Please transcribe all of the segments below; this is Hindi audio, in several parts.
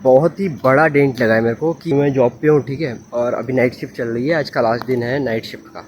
बहुत ही बड़ा डेंट लगा है मेरे को कि मैं जॉब पे हूँ, ठीक है, और अभी नाइट शिफ्ट चल रही है, आज का लास्ट दिन है नाइट शिफ्ट का।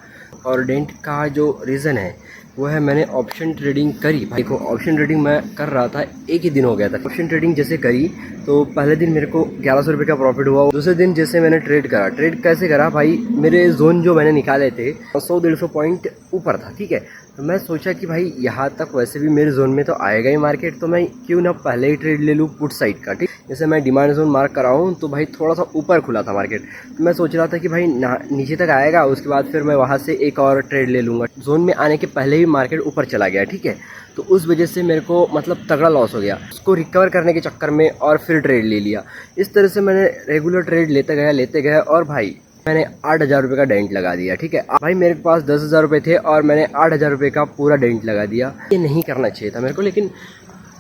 और डेंट का जो रीज़न है वो है मैंने ऑप्शन ट्रेडिंग करी। भाई को ऑप्शन ट्रेडिंग मैं कर रहा था, एक ही दिन हो गया था ऑप्शन ट्रेडिंग जैसे करी, तो पहले दिन मेरे को 1100 रुपये का प्रॉफिट हुआ। दूसरे दिन जैसे मैंने ट्रेड करा, ट्रेड कैसे करा भाई, मेरे जोन जो मैंने निकाले थे 100-150 पॉइंट ऊपर था, ठीक है। तो मैं सोचा कि भाई यहाँ तक वैसे भी मेरे जोन में तो आएगा ही मार्केट, तो मैं क्यों ना पहले ही ट्रेड ले लूँ पुट साइड का, ठीक। जैसे मैं डिमांड जोन मार्क करा हूँ तो भाई थोड़ा सा ऊपर खुला था मार्केट, तो मैं सोच रहा था कि भाई नीचे तक आएगा, उसके बाद फिर मैं वहाँ से एक और ट्रेड ले लूँगा। जोन में आने के पहले ही मार्केट ऊपर चला गया, ठीक है। तो उस वजह से मेरे को मतलब तगड़ा लॉस हो गया, उसको रिकवर करने के चक्कर में और फिर ट्रेड ले लिया। इस तरह से मैंने रेगुलर ट्रेड लेते गया और भाई मैंने 8,000 रुपये का डेंट लगा दिया, ठीक है। भाई मेरे पास 10,000 रुपये थे और मैंने 8,000 रुपये का पूरा डेंट लगा दिया। ये नहीं करना चाहिए था मेरे को, लेकिन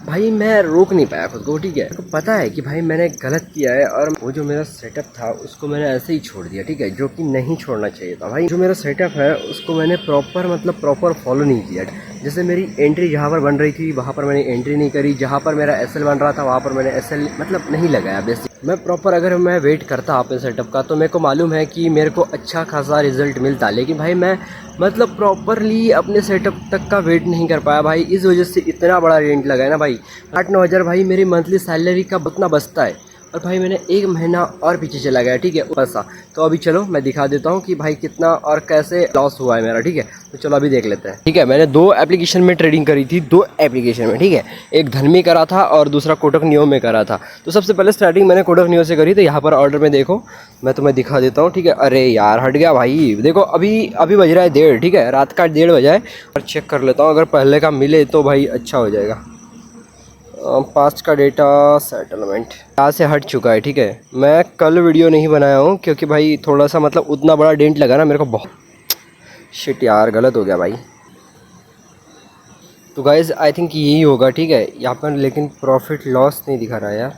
भाई मैं रोक नहीं पाया खुद को, ठीक है। मेरे को पता है कि भाई मैंने गलत किया है और वो जो मेरा सेटअप था उसको मैंने ऐसे ही छोड़ दिया, ठीक है, जो कि नहीं छोड़ना चाहिए था। भाई जो मेरा सेटअप है उसको मैंने प्रॉपर फॉलो नहीं किया। जैसे मेरी एंट्री जहाँ पर बन रही थी वहाँ पर मैंने एंट्री नहीं करी, जहाँ पर मेरा एसएल बन रहा था वहाँ पर मैंने एसएल मतलब नहीं लगाया। बेसिक मैं प्रॉपर अगर मैं वेट करता अपने सेटअप का तो मेरे को मालूम है कि मेरे को अच्छा खासा रिजल्ट मिलता, लेकिन भाई मैं मतलब प्रॉपरली अपने सेटअप तक का वेट नहीं कर पाया भाई। इस वजह से इतना बड़ा रेंट लगा है ना भाई, 8-9 हज़ार भाई मेरी मंथली सैलरी का उतना बचता है, और भाई मैंने एक महीना और पीछे चला गया, ठीक है, पैसा। तो अभी चलो मैं दिखा देता हूँ कि भाई कितना और कैसे लॉस हुआ है मेरा, ठीक है। तो चलो अभी देख लेते हैं, ठीक है। मैंने 2 एप्लीकेशन में ट्रेडिंग करी थी, 2 एप्लीकेशन में, ठीक है। एक धन में करा था और दूसरा कोटक नियो में करा था। तो सबसे पहले स्टार्टिंग मैंने कोटक नियो से करी, तो यहाँ पर ऑर्डर में देखो मैं तुम्हें दिखा देता हूँ, ठीक है। अरे यार हट गया भाई, देखो अभी बज रहा है 1:30, ठीक है, रात का 1:30 बजा है। और चेक कर लेता हूँ, अगर पहले का मिले तो भाई अच्छा हो जाएगा। पास्ट का डेटा सेटलमेंट यहाँ से हट चुका है, ठीक है। मैं कल वीडियो नहीं बनाया हूँ क्योंकि भाई थोड़ा सा मतलब उतना बड़ा डेंट लगा ना मेरे को, बहुत शिट यार, गलत हो गया भाई। तो गाइज़ आई थिंक यही होगा, ठीक है, यहाँ पर लेकिन प्रॉफिट लॉस नहीं दिखा रहा यार।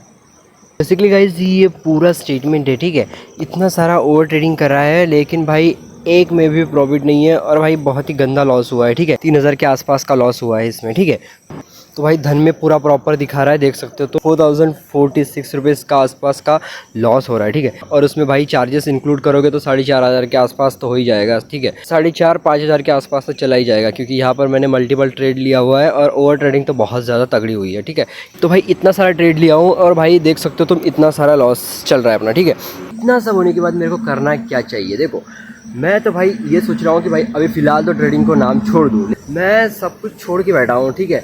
बेसिकली गाइज़ ये पूरा स्टेटमेंट है, ठीक है। इतना सारा ओवर ट्रेडिंग कर रहा है लेकिन भाई एक में भी प्रॉफिट नहीं है, और भाई बहुत ही गंदा लॉस हुआ है, ठीक है। 3,000 के आसपास का लॉस हुआ है इसमें, ठीक है। तो भाई धन में पूरा प्रॉपर दिखा रहा है, देख सकते हो। तो 4,046 रुपीज़ का आसपास का लॉस हो रहा है, ठीक है। और उसमें भाई चार्जेस इंक्लूड करोगे तो 4,500 के आसपास तो हो ही जाएगा, ठीक है। 4,500-5,000 के आसपास तो चला ही जाएगा, क्योंकि यहाँ पर मैंने मल्टीपल ट्रेड लिया हुआ है और ओवर ट्रेडिंग तो बहुत ज़्यादा तगड़ी हुई है, ठीक है। तो भाई इतना सारा ट्रेड लिया हूँ और भाई देख सकते हो तुम, इतना सारा लॉस चल रहा है अपना, ठीक है। इतना सब होने के बाद मेरे को करना क्या चाहिए, देखो मैं तो भाई ये सोच रहा हूँ कि भाई अभी फ़िलहाल तो ट्रेडिंग को नाम छोड़ दूँ। मैं सब कुछ छोड़ के बैठा हूँ, ठीक है।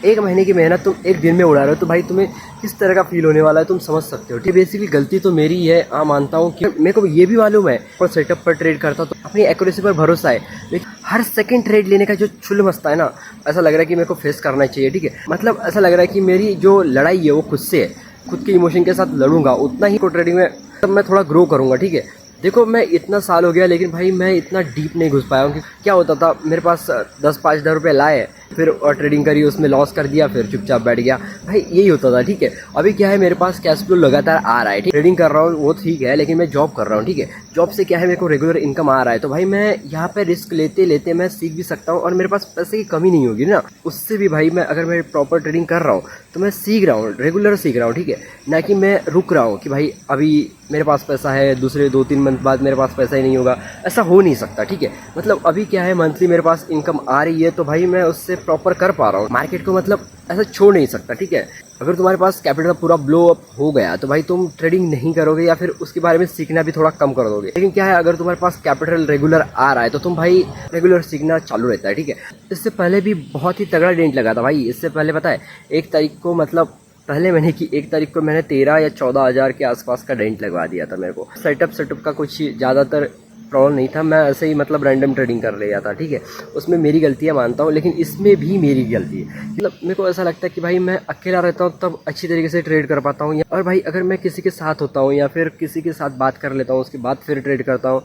एक महीने की मेहनत तुम एक दिन में उड़ा रहे हो, तो भाई तुम्हें किस तरह का फील होने वाला है तुम समझ सकते हो, ठीक है। बेसिकली गलती तो मेरी ही है, हाँ मानता हूँ कि मेरे को ये भी मालूम है और सेटअप पर ट्रेड करता तो अपनी एक्यूरेसी पर भरोसा है, लेकिन हर सेकंड ट्रेड लेने का जो छुल मस्ता है ना, ऐसा लग रहा है कि मेरे को फेस करना चाहिए, ठीक है। मतलब ऐसा लग रहा है कि मेरी जो लड़ाई है वो खुद से है, खुद के इमोशन के साथ लड़ूंगा उतना ही को ट्रेडिंग में तब मैं थोड़ा ग्रो करूँगा, ठीक है। देखो मैं इतना साल हो गया लेकिन भाई मैं इतना डीप नहीं घुस पाया हूँ कि क्या होता था मेरे पास 10-5 हज़ार रुपये लाए, फिर और ट्रेडिंग करी, उसमें लॉस कर दिया, फिर चुपचाप बैठ गया, भाई यही होता था, ठीक है। अभी क्या है, मेरे पास कैश फ्लो लगातार आ रहा है, ठीक। ट्रेडिंग कर रहा हूँ वो ठीक है, लेकिन मैं जॉब कर रहा हूँ, ठीक है। जॉब से क्या है, मेरे को रेगुलर इनकम आ रहा है, तो भाई मैं यहाँ पे रिस्क लेते लेते मैं सीख भी सकता हूँ और मेरे पास पैसे की कमी नहीं होगी ना। उससे भी भाई मैं अगर मैं प्रॉपर ट्रेडिंग कर रहा हूँ तो मैं सीख रहा हूँ, रेगुलर सीख रहा हूँ, ठीक है, ना कि मैं रुक रहा हूँ कि भाई अभी मेरे पास पैसा है, दूसरे 2-3 मंथ बाद मेरे पास पैसा ही नहीं होगा, ऐसा हो नहीं सकता, ठीक है। मतलब अभी क्या है, मंथली मेरे पास इनकम आ रही है तो भाई मैं उससे प्रॉपर कर पा रहा हूँ। मार्केट को मतलब ऐसा छोड़ नहीं सकता, ठीक है। अगर तुम्हारे पास कैपिटल पूरा ब्लो अप हो गया तो भाई तुम ट्रेडिंग नहीं करोगे या फिर उसके बारे में सीखना भी थोड़ा कम कर दोगे। लेकिन क्या है, अगर तुम्हारे पास कैपिटल रेगुलर आ रहा है तो तुम भाई रेगुलर सीखना चालू रहता है, ठीक है। इससे पहले भी बहुत ही तगड़ा डेंट लगा था भाई। इससे पहले पता है 1 तारीख को, मतलब पहले मैंने की 1 तारीख को मैंने 13 या 14 हज़ार के आसपास का डेंट लगवा दिया था मेरे को। सेटअप का कुछ ज़्यादातर प्रॉब्लम नहीं था, मैं ऐसे ही मतलब रैंडम ट्रेडिंग कर लिया था, ठीक है। उसमें मेरी गलतियाँ मानता हूँ, लेकिन इसमें भी मेरी गलती है। मतलब मेरे को ऐसा लगता है कि भाई मैं अकेला रहता हूँ तब अच्छी तरीके से ट्रेड कर पाता हूँ, और भाई अगर मैं किसी के साथ होता हूँ या फिर किसी के साथ बात कर लेता हूँ उसके बाद फिर ट्रेड करता हूँ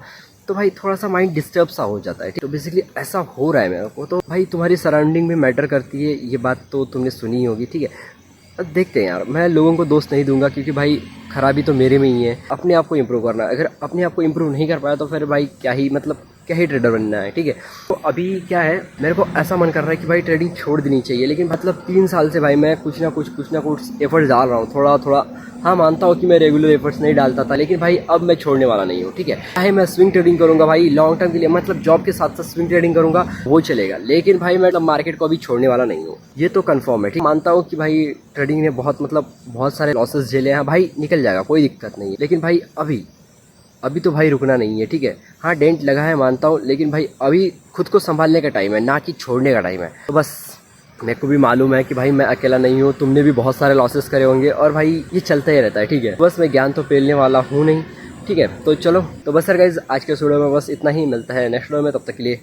तो भाई थोड़ा सा माइंड डिस्टर्ब सा हो जाता है। तो बेसिकली ऐसा हो रहा है मेरे को। तो भाई तुम्हारी सराउंडिंग में मैटर करती है, ये बात तो तुमने सुनी होगी, ठीक है। अब देखते हैं यार, मैं लोगों को दोस्त नहीं दूंगा क्योंकि भाई खराबी तो मेरे में ही है। अपने आप को इम्प्रूव करना, अगर अपने आप को इम्प्रूव नहीं कर पाया तो फिर भाई क्या ही मतलब क्या ही ट्रेडर बनना है, ठीक है। तो अभी क्या है, मेरे को ऐसा मन कर रहा है कि भाई ट्रेडिंग छोड़ देनी चाहिए, लेकिन मतलब 3 साल से भाई मैं कुछ ना कुछ एफर्ट्स डाल रहा हूँ, थोड़ा थोड़ा। हाँ, मानता हूँ कि मैं रेगुलर एफर्ट्स नहीं डालता था, लेकिन भाई अब मैं छोड़ने वाला नहीं हूँ, ठीक है। चाहे मैं स्विंग ट्रेडिंग करूँगा भाई लॉन्ग टर्म के लिए, मतलब जॉब के साथ साथ स्विंग ट्रेडिंग करूँगा वो चलेगा, लेकिन भाई मैं मार्केट को अभी छोड़ने वाला नहीं हूँ, ये तो कंफर्म है, ठीक। मानता हूँ कि भाई ट्रेडिंग ने बहुत सारे लॉसेस झेले हैं भाई, निकल जाएगा, कोई दिक्कत नहीं है, लेकिन भाई अभी तो भाई रुकना नहीं है, ठीक है। हाँ, डेंट लगा है मानता हूँ, लेकिन भाई अभी खुद को संभालने का टाइम है, ना कि छोड़ने का टाइम है। तो बस मेरे को भी मालूम है कि भाई मैं अकेला नहीं हूँ, तुमने भी बहुत सारे लॉसेस करे होंगे, और भाई ये चलता ही रहता है, ठीक है। बस मैं ज्ञान तो फैलने वाला हूँ नहीं, ठीक है। तो चलो, तो बस सर गाइज आज के वीडियो में बस इतना ही, मिलता है नेक्स्ट वीडियो में, तब तक के लिए